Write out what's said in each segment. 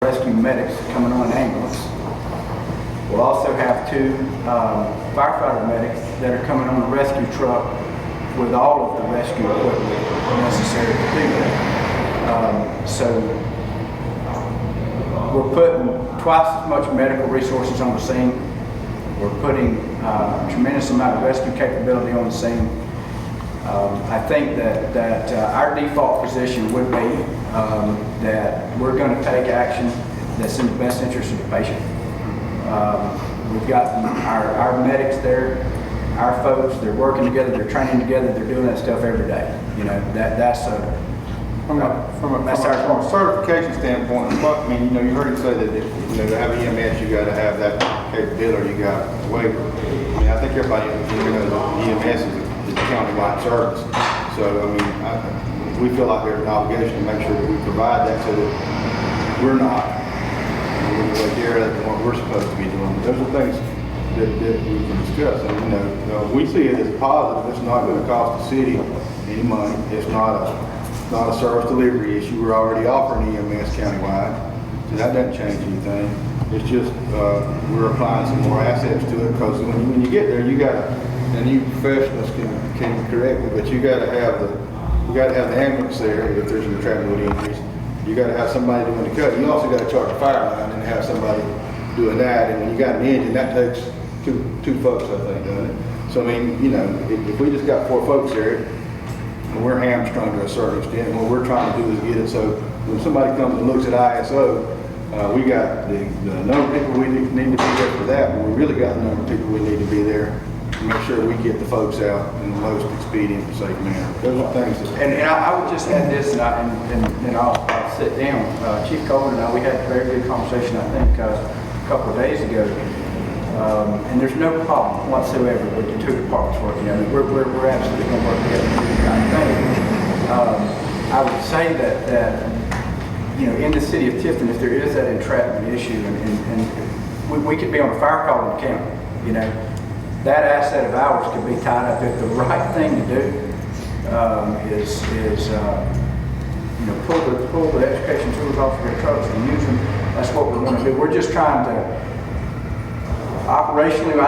rescue medics coming on an ambulance. We'll also have 2 firefighter medics that are coming on a rescue truck with all of the rescue equipment necessary to do that. So we're putting twice as much medical resources on the scene. We're putting a tremendous amount of rescue capability on the scene. I think that our default position would be that we're going to take action that's in the best interest of the patient. We've got our medics there, our folks, they're working together, they're training together, they're doing that stuff every day. You know, that's From a certification standpoint, I mean, you know, you heard him say that if, you know, to have EMS, you got to have that capability, you got a waiver. I mean, I think everybody knows that EMS is a county-wide service. So, I mean, we feel like there's an obligation to make sure that we provide that so that we're not there than what we're supposed to be doing. Those are things that we can discuss. And, you know, we see it as positive. It's not going to cost the city any money. It's not a service delivery issue. We're already offering EMS countywide, so that doesn't change anything. It's just we're applying some more assets to it because when you get there, you got to, and you professionals can correct me, but you got to have the ambulance there if there's any traffic injuries. You got to have somebody doing the cut. You also got to charge a fire line and have somebody doing that. And when you got an engine, that takes two folks, I think, doesn't it? So I mean, you know, if we just got 4 folks there, and we're hamstrung to a certain extent. What we're trying to do is get it so when somebody comes and looks at ISO, we got the number of people we need to be there for that, but we really got the number of people we need to be there to make sure we get the folks out in the most expedient and safe manner. Those are things that... And I would just add this, and I'll sit down. Chief Coleman and I, we had a very good conversation, I think, a couple of days ago. And there's no problem whatsoever with the 2 departments working. I mean, we're absolutely going to work together. I would say that you know, in the city of Tifton, if there is that entrapment issue, and we could be on a fire call in the county, you know, that asset of ours could be tied up. If the right thing to do is you know, pull the education tools off of their trucks and use them, that's what we want to do. We're just trying to operationally,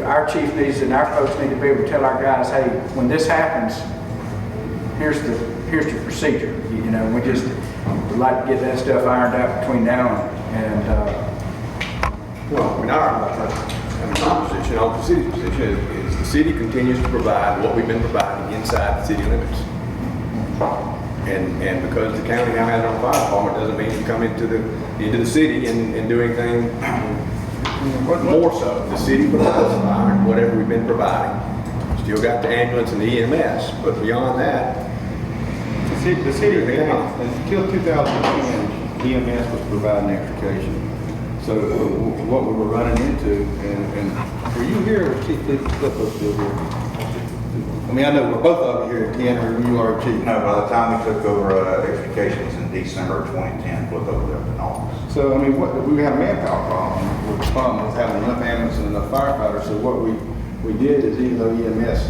our chief needs and our folks need to be able to tell our guys, hey, when this happens, here's the procedure. You know, we'd like to get that stuff ironed out between now and well, I mean, our position, the city's position is the city continues to provide what we've been providing inside the city limits. And because the county now has our fire department doesn't mean you come into the city and do anything more so. The city provides whatever we've been providing. Still got the ambulance and the EMS, but beyond that, The city until 2010, EMS was providing extrication. So what we were running into, and were you here, or Chief Clifford still here? I mean, I know we're both of you here at 10, or you are Chief. No, by the time we took over extrications in December of 2010, flipped over there in office. So I mean, we had a manpower problem with the problem with having enough ambulances and enough firefighters. So what we did is, even though EMS,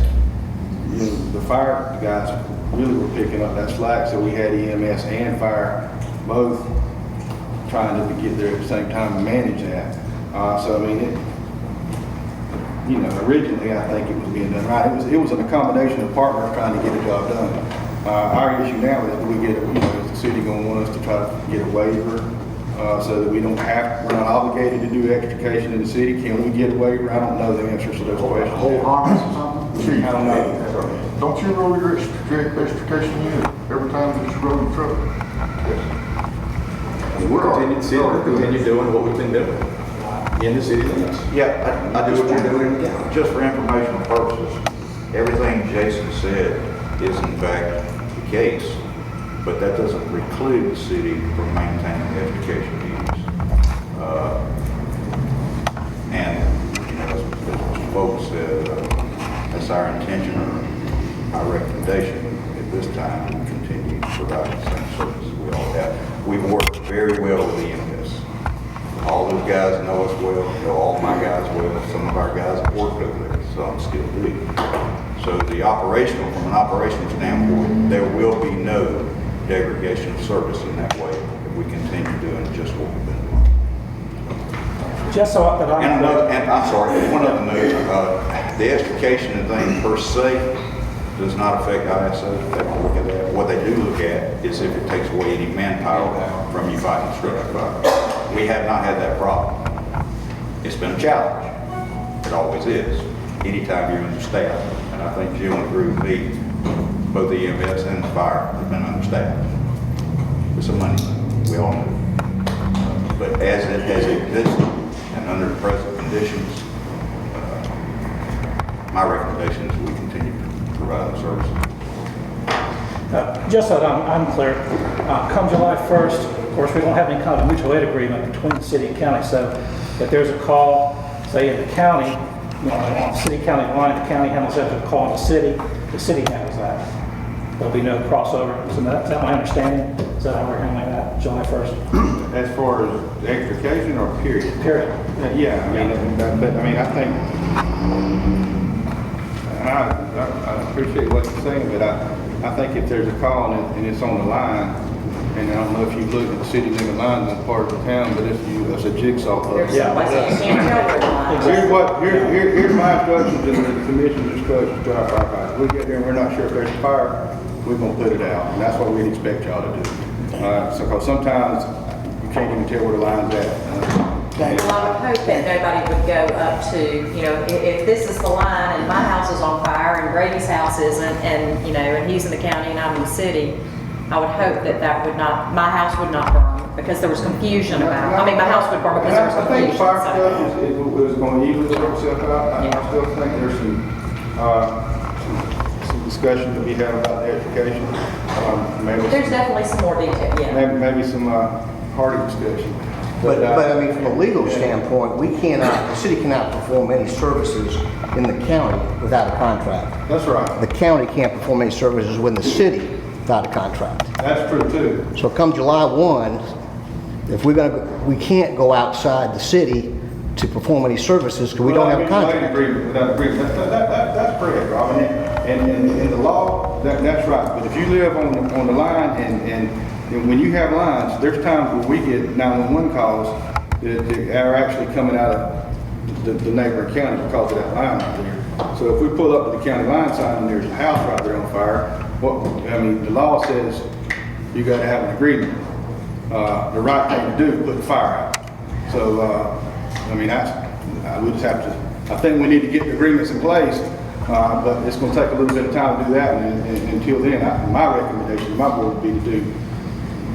you know, the fire guys really were picking up that slack, so we had EMS and fire both trying to get there at the same time and manage that. So I mean, you know, originally I think it was being done right. It was an accommodation of partners trying to get the job done. Our issue now is, is the city going to want us to try to get a waiver so that we're not obligated to do extrication in the city? Can we get a waiver? I don't know the answers to those questions. Whole harness or something? Chief, I don't know. Don't you roll your extrication unit every time that you roll the truck? the city will continue doing what we've been doing in the city limits. Yeah, I do what you're doing. Yeah. just for informational purposes, everything Jason said is in fact the case, but that doesn't preclude the city from maintaining education needs. And you know, as Mr. Folks said, that's our intention or our recommendation at this time to continue to provide the same services we all have. We work very well with EMS. All those guys know us well, know all my guys well. Some of our guys have worked over there, some still do. So from an operational standpoint, there will be no degradation of service in that way. we continue doing just what we've been doing. Just so that I. And I'm sorry, one other note, the extrication and thing per se does not affect ISO. They don't look at that. What they do look at is if it takes away any manpower from you fighting structure fire. We have not had that problem. It's been a challenge. It always is. Anytime you're understaffed. And I think Jim would agree with me, both the EMS and the fire have been understaffed. It's a money thing. We all know. But as it exists and under the present conditions, my recommendation is we continue to provide the services. Just so that I'm clear, come July 1st, of course, we don't have any kind of mutual aid agreement between the city and county, so if there's a call, say in the county, on the city-county line, the county handles that, if a call in the city handles that. There'll be no crossover. So is that my understanding? Is that how we're handling that, July 1st? As far as extrication or period? Period. Yeah, I think, I appreciate what you're saying, but I think if there's a call and it's on the line, and I don't know if you look at the city limit lines in part of the town, but it's a jigsaw puzzle. There's some places you can't tell where the line is. Here's my instructions and the commission's instructions to our firefighters. We get there and we're not sure if there's a fire, we're gonna put it out, and that's what we'd expect y'all to do. So, cause sometimes you can't even tell where the line's at. Well, I would hope that nobody would go up to, if this is the line and my house is on fire and Brady's house isn't, and he's in the county and I'm in the city, I would hope that my house would not burn because there was confusion about, my house would burn because there was I think confusion. fire stuff is going to evenly work itself out. I still think there's some discussion to be had about the education. There's definitely some more detail, yeah. Maybe some hardy discussion. But I mean, from a legal standpoint, the city cannot perform any services in the county without a contract. That's right. The county can't perform any services within the city without a contract. That's true too. So come July 1, if we can't go outside the city to perform any services because we don't have a contract. Without agreement. That's correct, Robin. And in the law, that's right. But if you live on the line and when you have lines, there's times where we get 911 calls that are actually coming out of the neighboring county because of that line out there. So if we pull up to the county line sign and there's a house right there on fire, the law says you got to have an agreement. The right thing to do is put the fire out. So, we just have to, I think we need to get the agreements in place, but it's going to take a little bit of time to do that. And until then, my recommendation, my board would be to do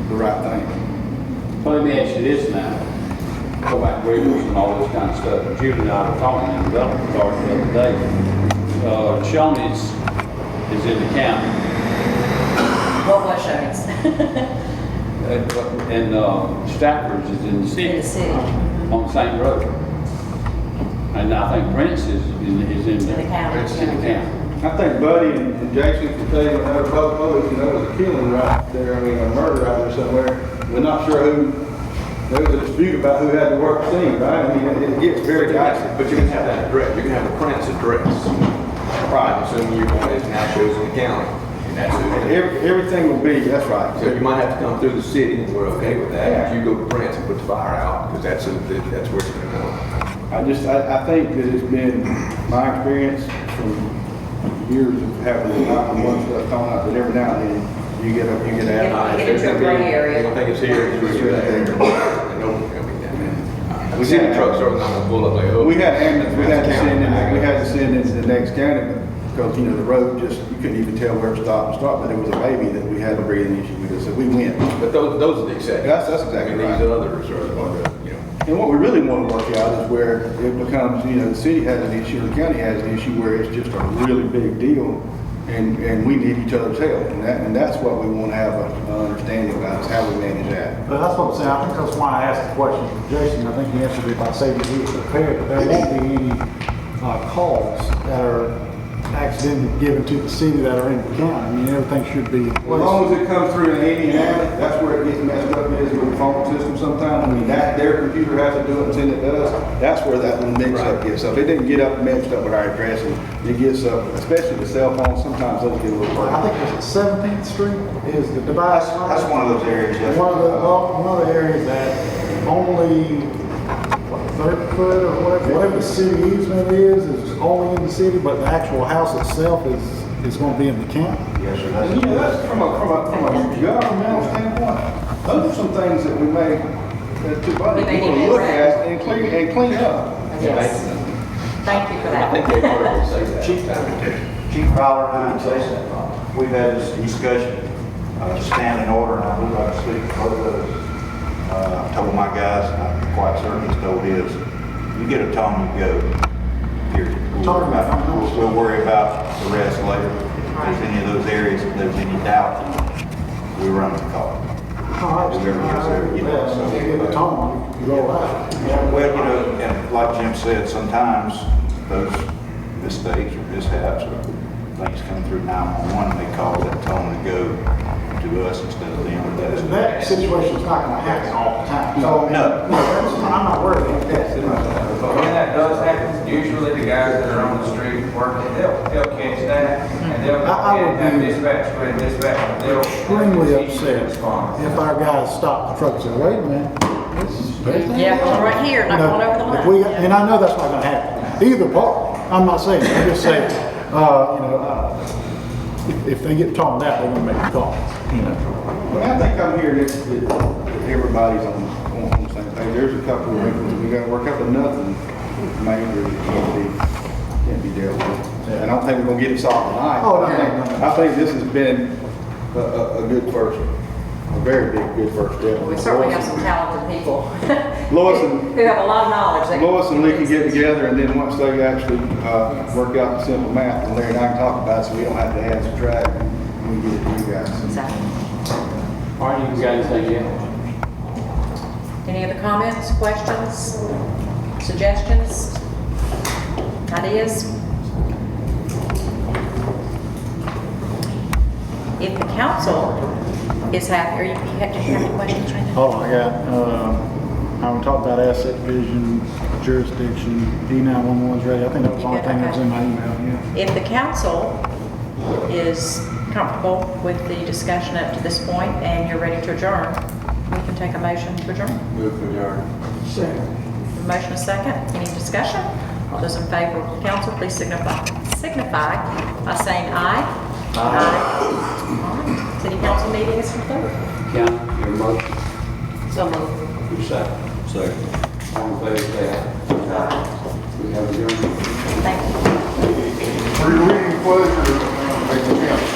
the right thing. Well, let me ask you this now. Go back to Rivers and all this kind of stuff. Judy and I were talking in the development authority the other day. Shoney's is in the county. What was Shoney's? And Stafford's is in the city. In the city. On the same road. And I think Prince is in In the county. Prince is in the county. I think Buddy and Jason can tell you another both, there was a killing right there, a murder out there somewhere. We're not sure there was a dispute about who had to work the scene, right? It gets very dicey. But you can have that address, you can have the Prince address. Right. Assuming you're going, it now shows in the county. And that's who it is. Everything will be, that's right. So you might have to come through the city and we're okay with that. Yeah. If you go to Prince and put the fire out, because that's where it's gonna go. I think that it's been my experience from years of having the 911 stuff thrown out that every now and then you get out. Get into a gray area. You don't think it's here, it's really there. And no one's gonna be down there. The city trucks are not gonna pull up like, oh. We had ambulance, we had to send into the next county because, the road just, you couldn't even tell where to stop, but there was a baby that we had a breathing issue with, so we went. But those are the exceptions. That's exactly right. These others are, And what we really want to work out is where it becomes, the city has an issue, the county has an issue where it's just a really big deal and we need each other's help. And that's what we want to have an understanding about is how we manage that. But that's what I'm saying. I think that's why I asked the question to Jason. I think he answered it by saying he was prepared, but there won't be any calls that are accidentally given to the city that are in the county. I mean, everything should be in As place. long as it comes through an Indiana, that's where it gets messed up is with the phone system sometimes. I mean, that, their computer has to do it and send it to us. That's where that little mix up gets up. It didn't get up mixed up with our address and it gets up, especially the cell phones, sometimes those get a little I blurry. think it's 17th Street is the device. That's one of those areas, yes. One of the areas that only, what, 30 foot or whatever the city easement is only in the city, but the actual house itself is going to be in the county. Yes, sir. And, you know, that's from a governmental standpoint. Those are some things that we may, to buddy, We may people need look to at and clean up. Yes. Thank you for that. Chief Fowler and I, Jason, we've had this discussion, standing order, and I would like to speak to both of us. I told my guys, and I'm quite certain he's told his, you get a tone, you go, period. We'll worry about the rest later. If there's any of those areas, if there's any doubt, we run the call. Whoever gets there, you know, so. Get the tone, you roll out. Well, you know, and like Jim said, sometimes those mistakes or mishaps or things come through 911, they cause that tone to go to us instead of them. That situation's not going to happen all the time. No. I'm not worried about that. But when that does happen, usually the guys that are on the street working, they'll catch that, and they'll I would have be dispatch, they'll. Extremely upset if our guys stop the truck and say, wait a minute. Yeah, come right here, not going over the If we, line. and I know that's not going to happen, either part. I'm not saying, I'm just saying, if they get toned out, they're going to make a call, you know. Well, I think I'm here that everybody's on the same page. There's a couple of wrinkles we gotta work out, but nothing major that can't be dealt with. And I don't think we're gonna get it solved tonight. Oh, no. I think this has been a good first, a very good first step. We certainly have some talented people. Lois and- Who have a lot of knowledge. They can- Lois and Lee can get together, and then once they actually work out the simple math, and Larry and I can talk about it, so we don't have to add, subtract, and we get it to you guys. Exactly. All right, you got anything yet? Any other comments, questions, suggestions, ideas? If the council is happy, or you have any questions right now? Hold on, I want to talk about asset division, jurisdiction, D911's ready. I think that was the only thing that was in my email, yeah. If the council is comfortable with the discussion up to this point and you're ready to adjourn, we can take a motion to adjourn. Move for adjourn. A motion a second. Any discussion? All those in favor of the council, please signify by saying aye. Aye. All right. City council meeting is concluded. Count your motion. So moved. Your second. Second. All in favor, say aye. We have adjourned. Thank you. For your reading pleasure, Mr. Chairman.